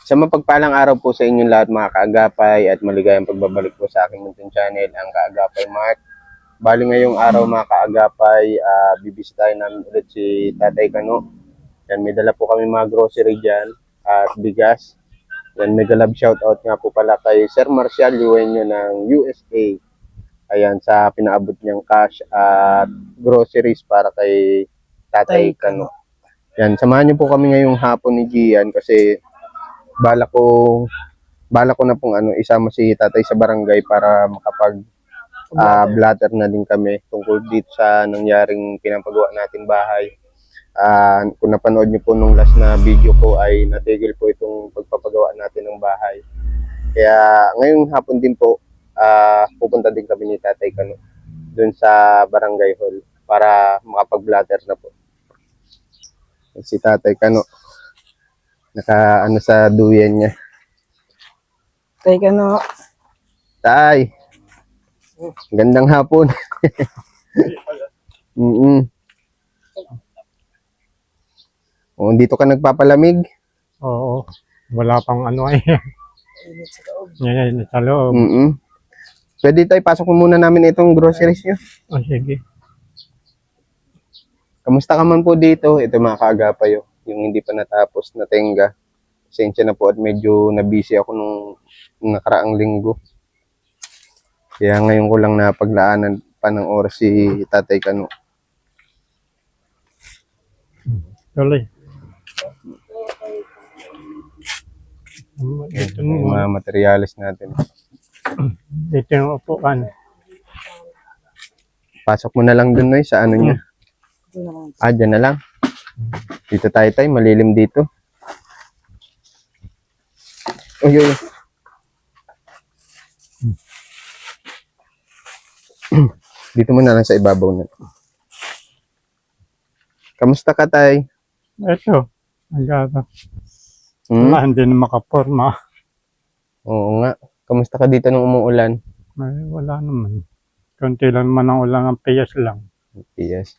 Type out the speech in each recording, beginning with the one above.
Sa mapagpalang araw po sa inyong lahat mga kaagapay at maligayang pagbabalik po sa aking munting channel, ang Kaagapay Mart. Bali ngayong araw mga kaagapay, bibisitahin namin ulit si Tatay Kano. Yan, may dala po kami mga grocery dyan at bigas. Yan, mega love shoutout nga po pala kay Sir Marcial Yueño ng USA. Ayan, sa pinaabot niyang cash at groceries para kay Tatay Kano. Yan, samahan niyo po kami ngayong hapon ni Gian kasi bala ko na pong isama si Tatay sa barangay para makapag blatter na din kami tungkol dito sa nangyaring pinapagawa natin bahay. Kung napanood niyo po nung last na video ko ay natigil po itong pagpapagawa natin ng bahay. Kaya ngayong hapon din po pupunta din kami ni Tatay Kano dun sa barangay hall para makapag-blatter na po. Si Tatay Kano naka sa duyan niya. Tay Kano. Tay. Gandang hapon. Oh, dito ka nagpapalamig? Oo. Wala pang ay. Ngayon, sa loob. Pwede tayo, pasok mo muna namin itong groceries nyo. Oh, sige. Kamusta ka man po dito? Ito mga kaagapay, yung hindi pa natapos na tenga. Pasensya na po at medyo na-busy ako nung nakaraang linggo. Kaya ngayon ko lang napaglaanan pa ng oras si Tatay Kano. Tuloy. Ito yung mga materialis natin. Dito yung upuan. Pasok mo na lang dun, Noy, sa ano niya. Dyan na lang. Dito tayo, Tay. Malilim dito. Uy. Dito mo na lang sa ibabaw na. Kamusta ka, Tay? Ito. Wala, hindi na makaporma. Oo nga. Kamusta ka dito nung umuulan? Ay, wala naman. Kunti lang naman ang ulang, ang piyas lang. Yes.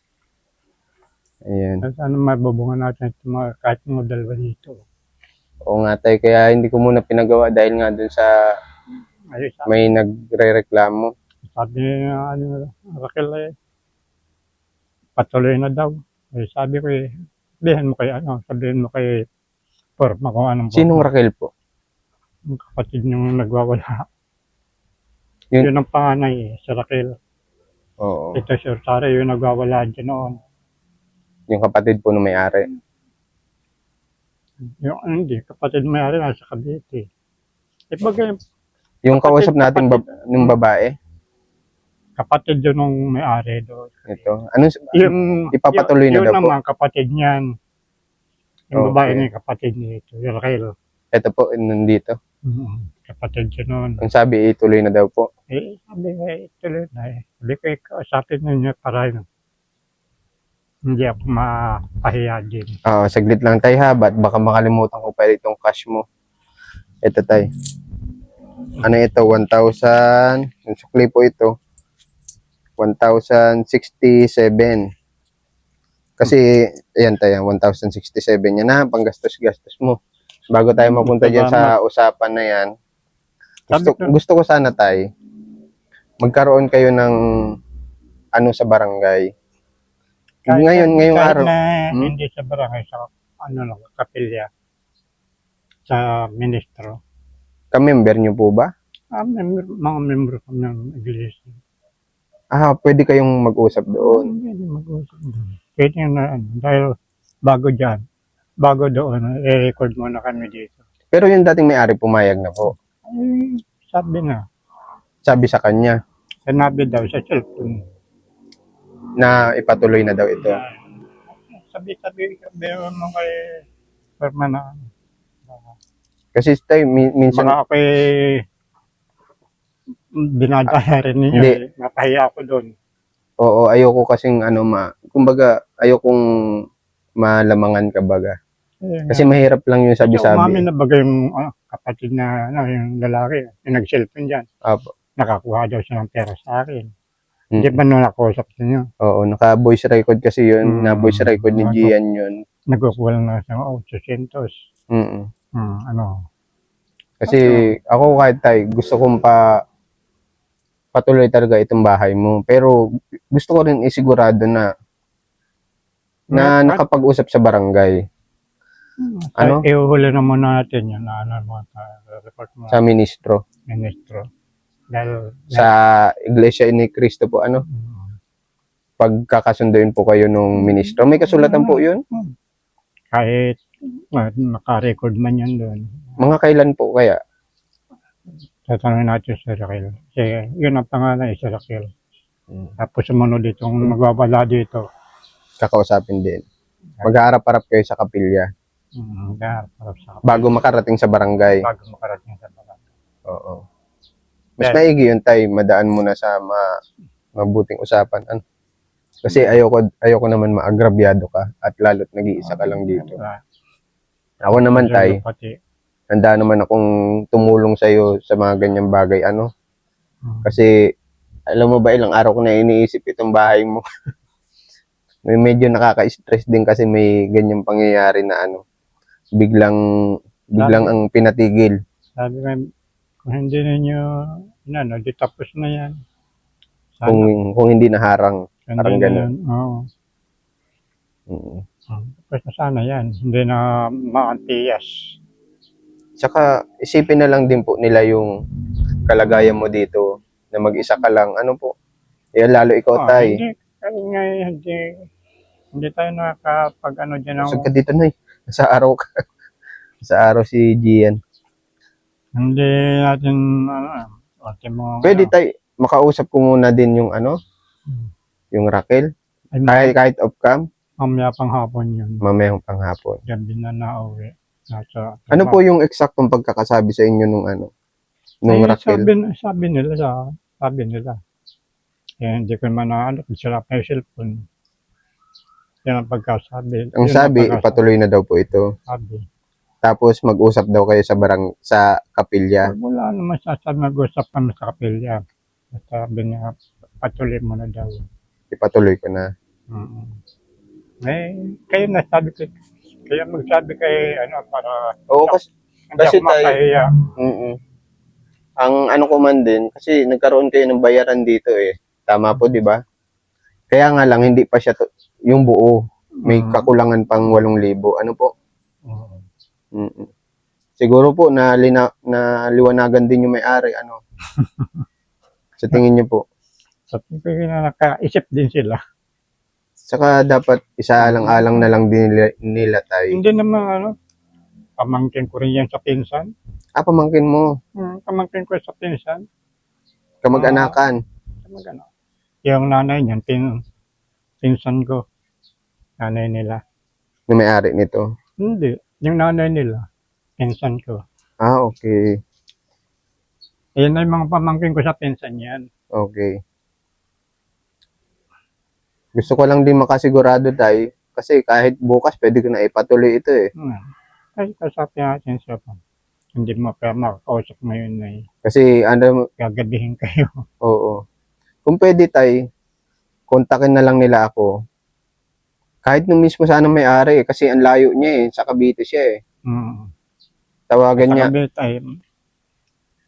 Ayan. Ano mabubungan natin ito kahit mga dalawa dito. Oo nga, Tay. Kaya hindi ko muna pinagawa dahil nga dun sa may nagre-reklamo. Sabi niya, Raquel, patuloy na daw. Sabi ko, sabihin mo kay Porma kung anong Sinong Raquel po? Yung kapatid niyong nagwawala. Yun ang panganay, si Raquel. Oo. Ito si Rosario, yung nagwawala dyan noon. Yung kapatid po na may-ari. Hindi, kapatid may-ari nasa Cavite. Yung kausap natin ng babae? Kapatid yun nung may-ari doon. Ito. Ipapatuloy na daw po? Yun naman, kapatid niyan. Yung babae niya, kapatid niya ito, yung Raquel. Ito po, nandito. Kapatid siya noon. Ang sabi, ituloy na daw po. Sabi ko, ituloy na Sabi ko, kausapin ninyo para hindi ako mapahiya din. Saglit lang tayo ha, baka makalimutan ko pa itong cash mo. Ito tayo. Ano ito? 1,000. Yung sukli po ito. 1,067. Kasi, ayan tayo, 1,067. Yan na, panggastos-gastos mo. Bago tayo mapunta dyan sa usapan na yan, gusto ko sana tayo, magkaroon kayo ng sa barangay. Ngayong araw. Hindi sa barangay, sa kapilya. Sa ministro. Ka-member nyo po ba? Mga member kami ng iglesia. Pwede kayong mag-usap doon. Pwede mag-usap doon. Pwede na, dahil bago doon, i-record muna kami dito. Pero yung dating may-ari pumayag na po. Sabi na. Sabi sa kanya. Sinabi daw sa cellphone. Na ipatuloy na daw ito. Sabi mo kay Perma kasi tayo, minsan... Baka ako'y binadaya rin niya. Hindi. Napahiya ako doon. Oo, ayoko kasing kumbaga, ayokong malamangan ka baga. Kasi mahirap lang yung sabi-sabi. Umamin na bagay yung kapatid na yung lalaki, yung nag-cellphone dyan. Apo. Nakakuha daw siya ng pera sa akin. Hindi ba nung nakausap niyo? Oo, naka-voice record kasi yun. Na-voice record ni Gian yun. Nagkukuha lang na siya, 800. Kasi ako kahit tay, gusto kong patuloy talaga itong bahay mo. Pero gusto ko rin isigurado na nakapag-usap sa barangay, ano? Iuhuli na muna natin yun na ano mo, report mo sa ministro, ministro. Dahil, sa Iglesia ni Cristo po, ano? Pagkakasunduin po kayo nung ministro. May kasulatan po yun? kahit naka-record man yan doon, Mga kailan po kaya? tatanungin natin si Raquel. Kasi yun ang pangalan si Raquel. Tapos sumunod itong magbabala dito. Kakausapin din. Magharap-harap kayo sa kapilya Para sa bago makarating sa barangay. bago makarating sa barangay. Oo. Mas maigi yun tay, madaan muna sa mabuting usapan. Ano? Kasi ayoko naman maagrabyado ka at lalo't nag-iisa ka lang dito. Ako naman tay, Pati, handa naman akong tumulong sa iyo sa mga ganyang bagay, ano? Kasi alam mo ba, ilang araw ko na iniisip itong bahay mo. May medyo nakaka-stress din kasi may ganyang pangyayari na ano, biglang ang pinatigil. sabi nga, kung hindi ninyo, di tapos na yan. Sana, Kung hindi naharang. hindi parang na ganun. yan. Oo. Mm. Tapos na sana yan. Hindi na maantiyas. Tsaka isipin na lang din po nila yung kalagayan mo dito na mag-isa ka lang. Ano po? Lalo ikaw tay. Hindi, kasi nga, hindi tayo nakakapag dyan Usog ka dito nay. Sa araw ka. Sa araw si Gian. Hindi natin, mo, Pwede tay, makausap ko muna din yung ano, yung Raquel. Kahit off-cam, mamaya pang hapon yun. mamayang panghapon. Gabi na nauwi. Ano po yung eksaktong pagkakasabi sa inyo nung ano? Nung Raquel? Sabi nila. Eh, hindi ko naman sila pa yung cellphone. Yan ang pagkasabi. Ang Yun sabi, ang pagkasabi. ipatuloy na daw po ito. Sabi. Tapos mag-usap daw kayo sa kapilya. Wala naman sasabi, mag-usap kami sa kapilya. Sabi niya, patuloy mo na daw. Ipatuloy ko na. Eh, kayo nasabi ko, kaya magsabi kay, para Oo, kasi hindi ako tayo- makahiya. ang ano ko man din, kasi nagkaroon kayo ng bayaran dito eh. Tama po, di ba? Kaya nga lang, hindi pa siya yung buo. May kakulangan pang 8,000. Ano po? Siguro po na liwanagan din yung may-ari, ano. Sa tingin niyo po. Sa tingin na nakaisip din sila. Saka dapat isaalang-alang na lang din nila tayo. Hindi naman pamangkin ko rin yan sa pinsan. Pamangkin mo, Pamangkin ko sa pinsan. kamag-anakan. Yung nanay niyan, pinsan ko. Nanay nila. Na may-ari nito. Hindi. Yung nanay nila, pinsan ko. Okay. Yan ay mga pamangkin ko sa pinsan yan. Okay. Gusto ko lang din makasigurado tayo. Kasi kahit bukas, pwede ko na ipatuloy ito eh. Kasi kasabi natin siya pa. Hindi mo pa makakausap ngayon na Kasi ano, gagabihin kayo. oo. Kung pwede tayo, kontakin na lang nila ako. Kahit nung mismo sana may-ari eh, kasi ang layo niya eh. Sa Cavite siya eh. Tawagan niya.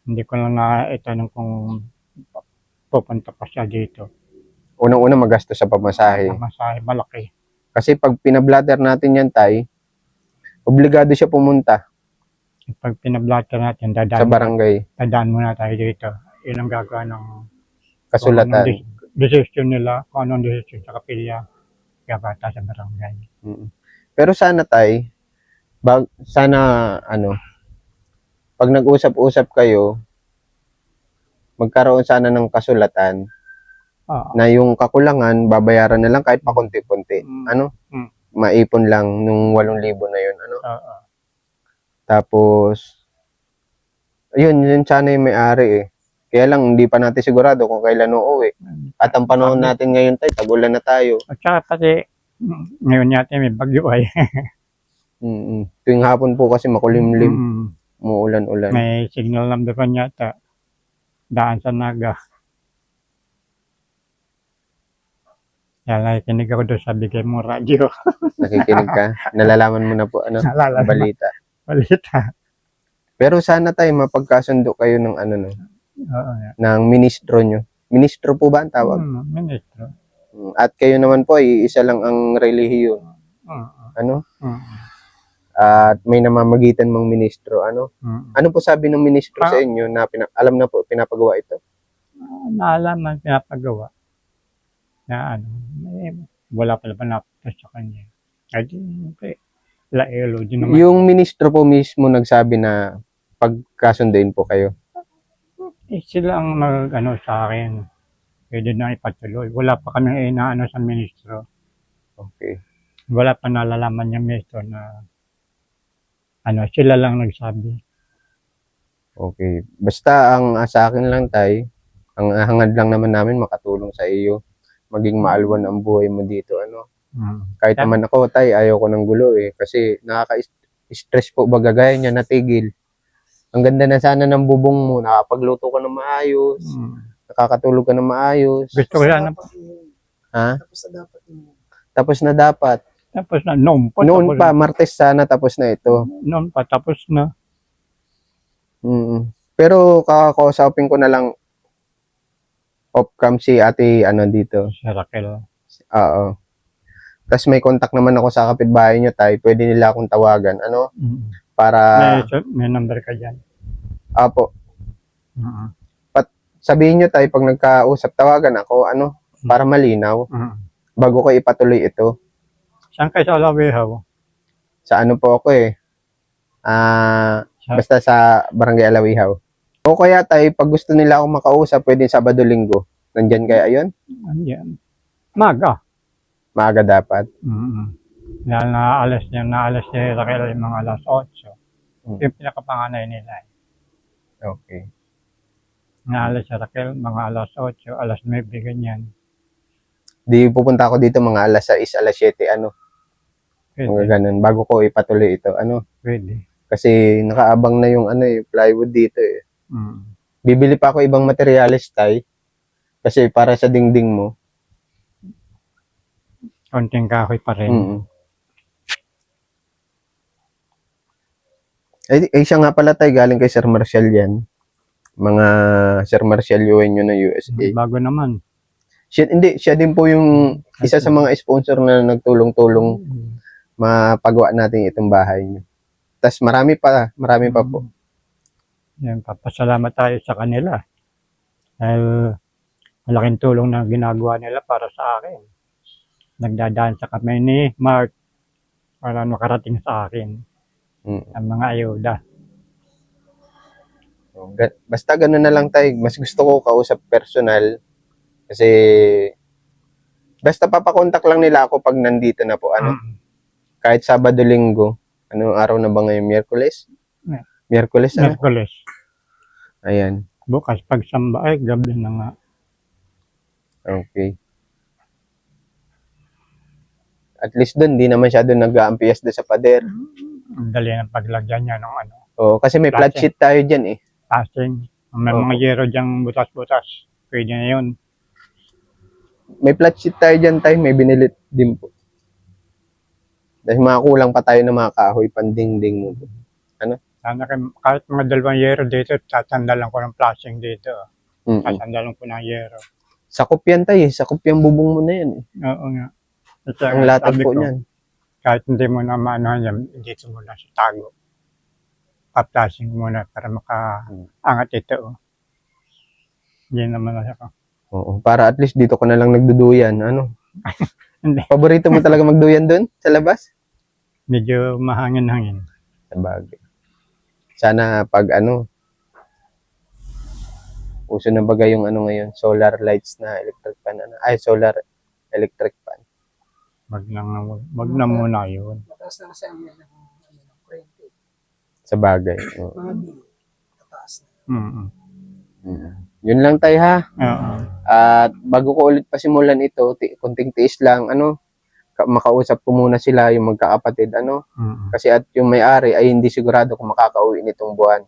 Hindi ko lang naitanong kung pupunta pa siya dito. Unang-una magastos sa pamasahe. Pamasahe, malaki. Kasi pag pinablatter natin yan tay, obligado siya pumunta Pag pinablatter natin, sa barangay. dadaan muna tayo dito. Yun ang gagawa ng Kasulatan. decision nila, kung anong decision sa kapilya, gabata sa barangay. Pero sana tay, sana ano, pag nag-usap-usap kayo, magkaroon sana ng kasulatan na yung kakulangan, babayaran na lang kahit pa konti-konti. Ano? Maipon lang nung 8,000 na yun. Ano? Tapos, yun sana yung may-ari eh. Kaya lang, hindi pa natin sigurado kung kailan uuwi. At ang panahon natin ngayon tay, tag-ulan na tayo. At saka pati, ngayon yata may bagyo ay. Tuwing hapon po kasi makulimlim. Umuulan-ulan. May signal number pa yata. Daan sa Naga. Kaya nakikinig ako doon sa bigay mong radyo. Nakikinig ka? Nalalaman mo na po ano? Nalalaman. Balita. Balita. Pero sana tayo mapagkasundo kayo ng ano no, Oo nga. ng ministro nyo. Ministro po ba ang tawag? Ministro. At kayo naman po ay isa lang ang relihiyon. Ano? At may namamagitan mong ministro. Ano? Ano po sabi ng ministro sa inyo na alam na po pinapagawa ito? Naalaman, pinapagawa. Na ano, wala pala ba napunta sa kanya. Ay, di, laelo din naman. Yung ministro po mismo nagsabi na pagkasunduin po kayo. Sila ang ano sa akin. Pwede na ipatuloy. Wala pa kami inaano sa ministro. Okay. Wala pa nalalaman yung ministro na ano, sila lang nagsabi. Okay. Basta ang sa akin lang tay, ang hangad lang naman namin makatulong sa iyo. Maging maalwan ang buhay mo dito. Ano? Kahit naman ako tay, ayaw ko ng gulo eh. Kasi nakaka-stress po baga gaya niya natigil. Ang ganda na sana ng bubong mo. Nakapagluto ka ng maayos. Nakakatulog ka ng maayos. Gusto ko sana. Ha? Tapos na dapat yun. Tapos na dapat. Tapos na, noon pa. Noon pa, Martes sana tapos na ito. Noon pa, tapos na. Pero kakausapin ko na lang off-cam si ate ano dito. Si Raquel. Oo. Tapos may contact naman ako sa kapitbahay niyo tay. Pwede nila akong tawagan. Ano? Para, May number ka dyan. apo, sabihin niyo tay pag nagkausap, tawagan ako. Ano? Para malinaw. Bago ko ipatuloy ito. Saan kayo sa Alawihaw? Sa ano po ako eh. Basta sa Barangay Alawihaw. O kaya tay, pag gusto nila akong makausap, pwede Sabado-Linggo. Nandyan kaya yun? Andiyan. Maga. Maaga dapat. Dahil naalas niya Raquel yung mga alas 8. Yung pinakapanganay nila. Okay. Naalas si Raquel mga alas 8, alas 9, ganyan. Di pupunta ako dito mga alas 6, alas 7, ano. Mga Pwede. ganun. Bago ko ipatuloy ito, ano. Pwede. Kasi nakaabang na yung ano eh, plywood dito eh. Bibili pa ako ibang materials tay. Kasi para sa dingding mo. Konting kahoy pa rin. Siya nga pala tay, galing kay Sir Marcial yan. Mga Sir Marcial UN yun ng USA. Bago naman. Siya din po yung isa sa mga sponsor na nagtulong-tulong mapagawa natin itong bahay niyo. Tas marami pa po. Yan, papasalamat tayo sa kanila. Dahil malaking tulong na ginagawa nila para sa akin. Nagdadaan sa kami ni Mark para makarating sa akin ang mga ayuda. Basta gano'n na lang tayo. Mas gusto ko kausap personal kasi basta papakontak lang nila ako pag nandito na po. Ano? Kahit Sabado-Linggo. Anong araw na ba ngayon? Miyerkules? Miyerkules, ano? Miyerkules. Ayan. Bukas pag samba ay gabi na nga. Okay. At least doon, di naman siya doon nag-aampias doon sa pader. Ang dali ng paglagyan niya ng ano. Oo, kasi may flat sheet tayo dyan eh. Passing. May mga yero dyang butas-butas. Pwede na yun. May flat sheet tayo dyan tayo, may binilit din po. Dahil makakulang pa tayo ng mga kahoy, pandingding mo po. Ano? Sana kahit mga 2 yero dito, tatandalan ko ng flashing dito. Tatandalan ko ng yero. Sakop yan tayo, sakop yung bubong mo na yan eh. Oo nga. Kasi Ang latag po niyan. Kahit hindi mo na maanohan yan, dito mo na sa tago. Pa-flashing muna para makaangat ito. Hindi naman na ako. Oo, para at least dito ko na lang nagduduyan. Ano? Hindi. Paborito mo talaga magduyan doon sa labas? Medyo mahangin-hangin. Sabagay. Sana pag ano, uso na bagay yung ano ngayon, solar lights na electric fan. Solar electric fan. Wag na muna yun. Mataas na kasi ang yan ng kurente. Sabagay. Mga bill. Mataas na. Yun lang tayo ha. Oo. At bago ko ulit pasimulan ito, kunting tiis lang, ano, makausap ko muna sila, yung magkakapatid, ano. Kasi at yung may-ari ay hindi sigurado kung makakauwi nitong buwan.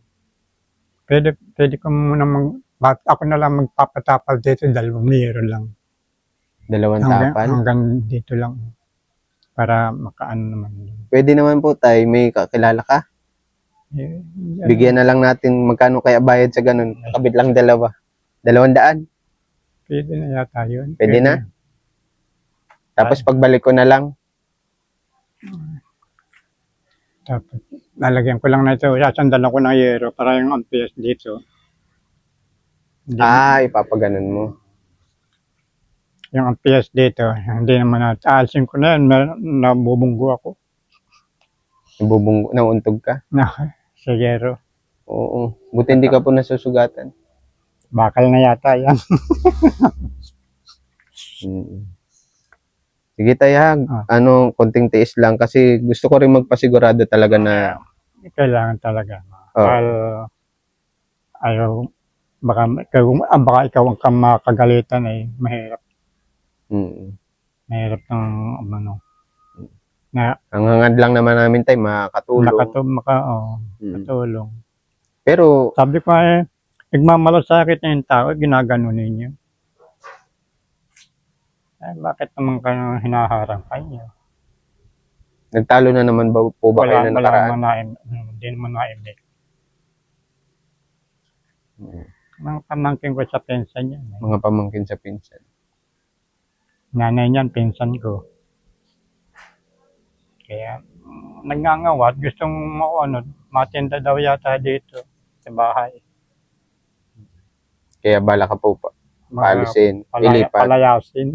Pwede ko muna ako na lang magpapatapal dito, 2 yero lang. 2 tapal. Hanggang dito lang. Para makaano naman. Pwede naman po tayo, may kakilala ka? Bigyan na lang natin magkano kaya bayad sa ganun. Kabit lang dalawa. 200. Pwede na yata yun. Pwede na? Tapos pagbalik ko na lang. Tapos, lalagyan ko lang na ito. Sasandalan ko ng yero para yung ampias dito. Hindi, Ipapaganon mo. yung ampias dito, hindi naman natin. Aalsin ko na yan. Nabubunggo ako. Nauuntog ka? Sa yero. Oo. Buti hindi ka po nasusugatan. Bakal na yata yan. Sige tayo ha. Konting tiis lang kasi gusto ko rin magpasigurado talaga na Kailangan talaga. Oo. Dahil ayaw, baka ikaw ang makagalitan ay mahirap. Mahirap ng na ang hangad lang naman namin tayo makatulong. makatulong. Pero Sabi ko nagmamalasakit na yung tao, ginagano ninyo. Bakit naman kayo hinaharang kayo? nagtalo na naman po ba kayo na nakaraan? Hindi naman naimik. Mga pamangkin ko sa pinsan niya. Mga pamangkin sa pinsan. Nanay niyan, pinsan ko. Kaya, nagngangawat, gustong matinda daw yata dito sa bahay. Kaya bala ka po paalisin, ilipat. Palayasin.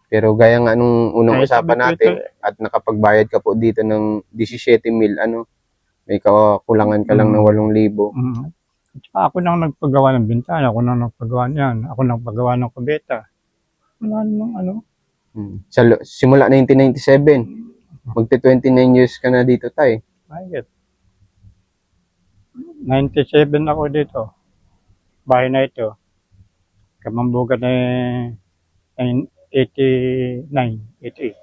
Pero gaya nga nung unang Ay, usapan sabi ko natin at nakapagbayad ka po dito ng 17,000, may kakulangan ka lang ng 8,000. Tsaka ako nang nagpagawa ng bintana, ako nang nagpagawa niyan, ako nang pagawa ng kubeta. Wala namang Simula 1997, magti 29 years ka na dito tay. Bakit? 97 ako dito. Bahay na ito. Kamambugan na 89, 88.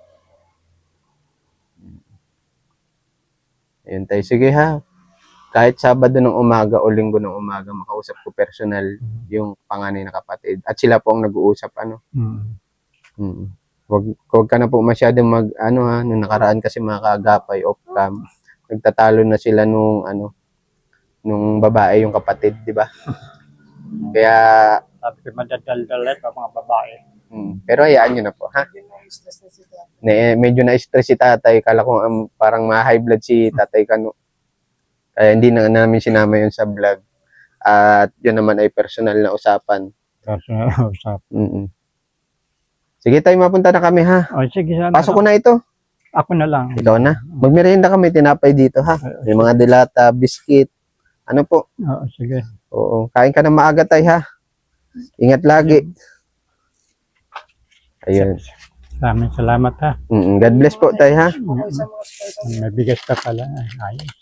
Ayun tay, sige ha. Kahit Sabado ng umaga o Linggo ng umaga, makausap ko personal yung panganay na kapatid. At sila po ang nag-uusap, Huwag ka na po masyadong nung nakaraan kasi mga kaagapay off-cam. Nagtatalo na sila nung babae yung kapatid, di ba? Kaya, Sabi ko, madadaldal ang mga babae. pero hayaan nyo na po, ha? Yun na stress na si tatay. Medyo na-stress si tatay. Kala ko parang ma-high blood si tatay Kano. Kaya hindi na namin sinama yun sa vlog. At yun naman ay personal na usapan. Personal usap. Sige tayo, mapunta na kami ha. O sige, sana. Pasok ko na ito. Ako na lang. Ikaw na. Magmerienda kami, tinapay dito ha. May mga dilata, biscuit. Ano po? Oo, sige. Oo. Kain ka na maaga tayo ha. Ingat lagi. Ayun. Maraming salamat ha. God bless po tayo ha. Okay sa mga sponsor. May bigas ka pala. Ayos.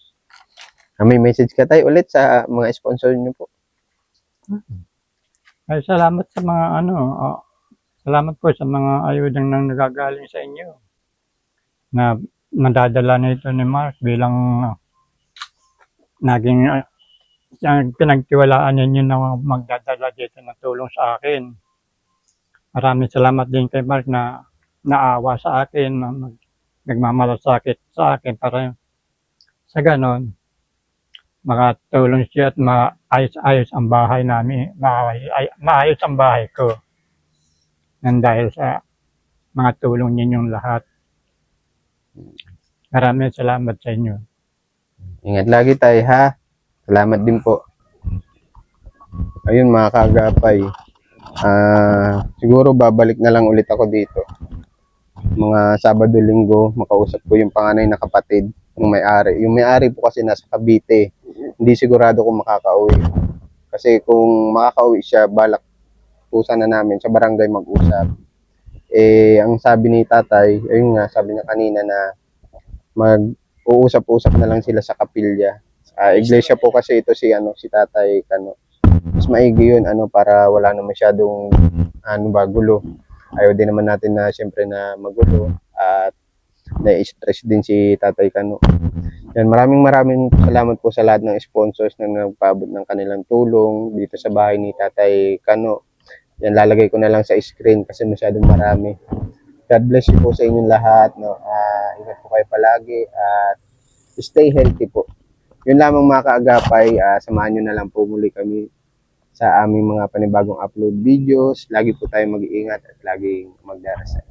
May message ka tayo ulit sa mga sponsor niyo po. Ay, salamat sa mga salamat po sa mga ayudang nang nagagaling sa inyo. Na nadadala na ito ni Mark bilang naging pinagtiwalaan ninyo na magdadala dito ng tulong sa akin. Maraming salamat din kay Mark na naawa sa akin, nagmamalasakit sa akin para sa ganon makatulong siya at maayos-ayos ang bahay namin, maayos ang bahay ko. Nang dahil sa mga tulong ninyong lahat. Maraming salamat sa inyo. Ingat lagi tayo ha. Salamat din po. Ayun mga kaagapay. Siguro babalik na lang ulit ako dito. Mga Sabado, Linggo, makausap ko yung panganay na kapatid ng may-ari. Yung may-ari po kasi nasa Cavite. Hindi sigurado kung makakauwi. Kasi kung makakauwi siya, balak po sana namin sa barangay mag-usap. Ang sabi ni tatay, ayun nga, sabi niya kanina na mag-uusap-usap na lang sila sa kapilya. Iglesia po kasi ito si tatay Kano. Mas maigi yun para wala na masyadong gulo. Ayaw din naman natin na siyempre na magulo at na-stress din si tatay Kano. Yan, maraming salamat po sa lahat ng sponsors na nagpaabot ng kanilang tulong dito sa bahay ni tatay Kano. Yan, lalagay ko na lang sa screen kasi masyadong marami. God bless you po sa inyong lahat. Ingat po kayo palagi at stay healthy po. Yun lamang mga kaagapay, samahan nyo na lang po muli kami sa aming mga panibagong upload videos. Lagi po tayong mag-iingat at laging magdarasal.